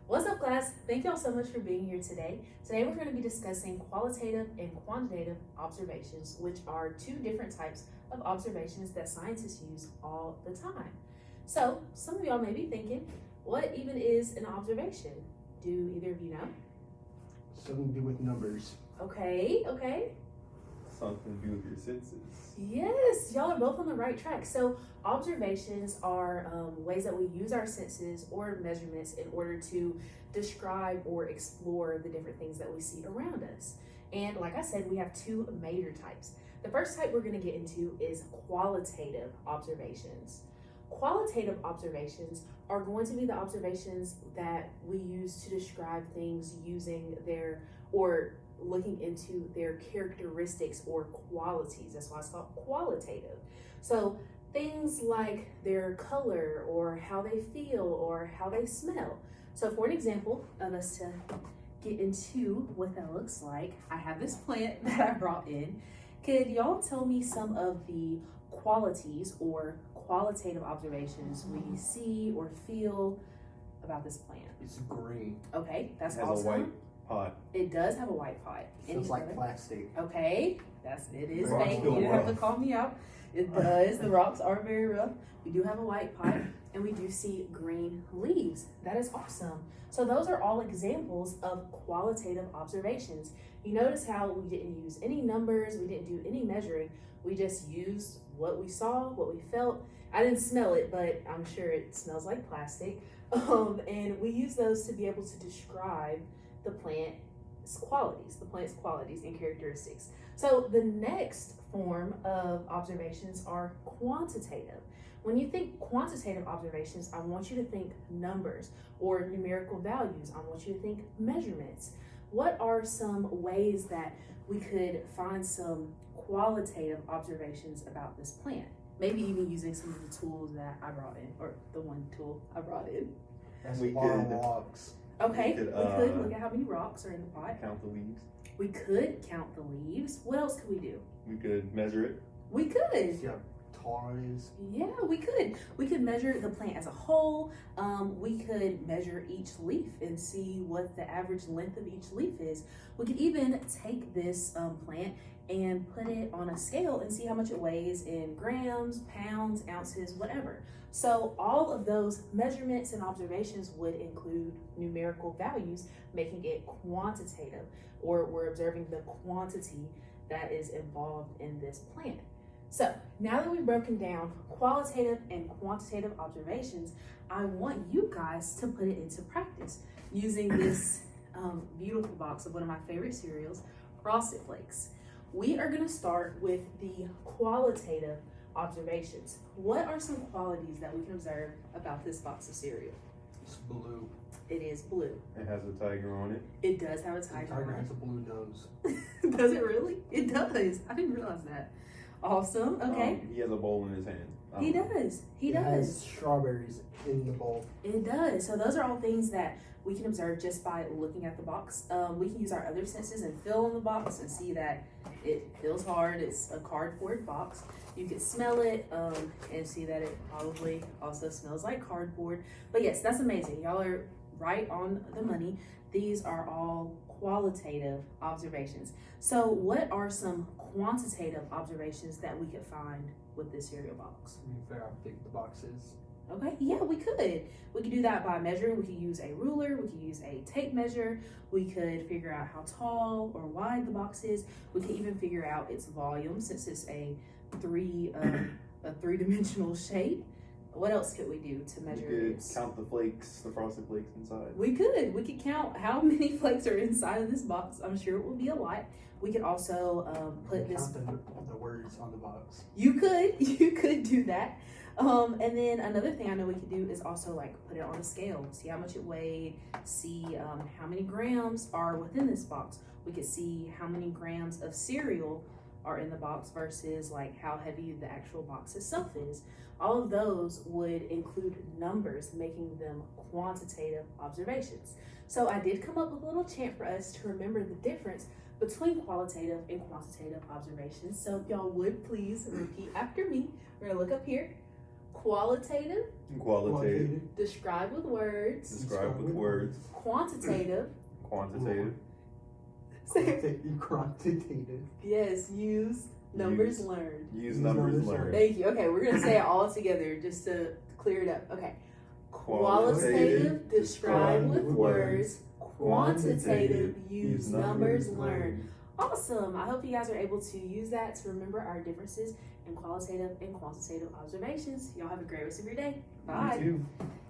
What's up, class? Thank y'all so much for being here today. Today we're going to be discussing qualitative and quantitative observations, which are two different types of observations that scientists use all the time. So some of y'all may be thinking, what even is an observation? Do either of you know? Something to do with numbers. Okay. Something to do with your senses. Yes, y'all are both on the right track. So observations are ways that we use our senses or measurements in order to describe or explore the different things that we see around us. And like I said, we have two major types. The first type we're going to get into is qualitative observations. Qualitative observations are going to be the observations that we use to describe things using their or looking into their characteristics or qualities. That's why it's called qualitative. So things like their color or how they feel or how they smell. So for an example of us to get into what that looks like, I have this plant that I brought in. Could y'all tell me some of the qualities or qualitative observations we see or feel about this plant? It's green. Okay, that's It has awesome. a white pot. It does have a white pot. Feels Any like other? plastic. Okay, it is The rocks fake. feel You didn't have to rough. call me out. It does. The rocks are very rough. We do have a white pot and we do see green leaves. That is awesome. So those are all examples of qualitative observations. You notice how we didn't use any numbers, we didn't do any measuring. We just used what we saw, what we felt. I didn't smell it, but I'm sure it smells like plastic. And we use those to be able to describe the plant's qualities and characteristics. So the next form of observations are quantitative. When you think quantitative observations, I want you to think numbers or numerical values. I want you to think measurements. What are some ways that we could find some qualitative observations about this plant? Maybe even using some of the tools that I brought in, or the one tool I brought in. That's We a lot of could- rocks. Okay, We could, we could look at how many rocks are in the pot. Count the leaves. We could count the leaves. What else could we do? We could measure it. We could. See how tall it is. Yeah, we could. We could measure the plant as a whole. We could measure each leaf and see what the average length of each leaf is. We could even take this plant and put it on a scale and see how much it weighs in grams, pounds, ounces, whatever. So all of those measurements and observations would include numerical values, making it quantitative, or we're observing the quantity that is involved in this plant. So now that we've broken down qualitative and quantitative observations, I want you guys to put it into practice using this beautiful box of one of my favorite cereals, Frosted Flakes. We are going to start with the qualitative observations. What are some qualities that we can observe about this box of cereal? It's blue. It is blue. It has a tiger on it. It does have a The tiger tiger on has a blue nose. it. Does it really? It does. I didn't realize that. Awesome. Okay. He has a bowl in his hand. He does. He It does. has strawberries in the bowl. It does. So those are all things that we can observe just by looking at the box. We can use our other senses and feel on the box and see that it feels hard. It's a cardboard box. You can smell it and see that it probably also smells like cardboard. But yes, that's amazing. Y'all are right on the money. These are all qualitative observations. So what are some quantitative observations that we could find with this cereal box? Let me figure out how big the box is. Okay, yeah, we could. We could do that by measuring. We could use a ruler, we could use a tape measure, we could figure out how tall or wide the box is. We could even figure out its volume since it's a three-dimensional shape. What else could we do to We measure could its? count the flakes, the frosted flakes inside. We could count how many flakes are inside of this box. I'm sure it will be a lot. We could also put this. Count the words on the box. You could do that. And then another thing I know we could do is also like put it on a scale, see how much it weighed, see how many grams are within this box. We could see how many grams of cereal are in the box versus like how heavy the actual box itself is. All of those would include numbers, making them quantitative observations. So I did come up with a little chant for us to remember the difference between qualitative and quantitative observations. So if y'all would please repeat after me. We're gonna look up here. Qualitative, Qualitative. describe with words. Describe with words. Quantitative, Quantitative. Quantitative. yes, use numbers Use. learned. Use numbers numbers learned. Thank you. Okay, we're gonna say it all together just to clear it up. Okay. Qualitative, describe with words. Quantitative, use numbers learned. Awesome. I hope you guys are able to use that to remember our differences in qualitative and quantitative observations. Y'all have a great rest of your day. Bye. You too.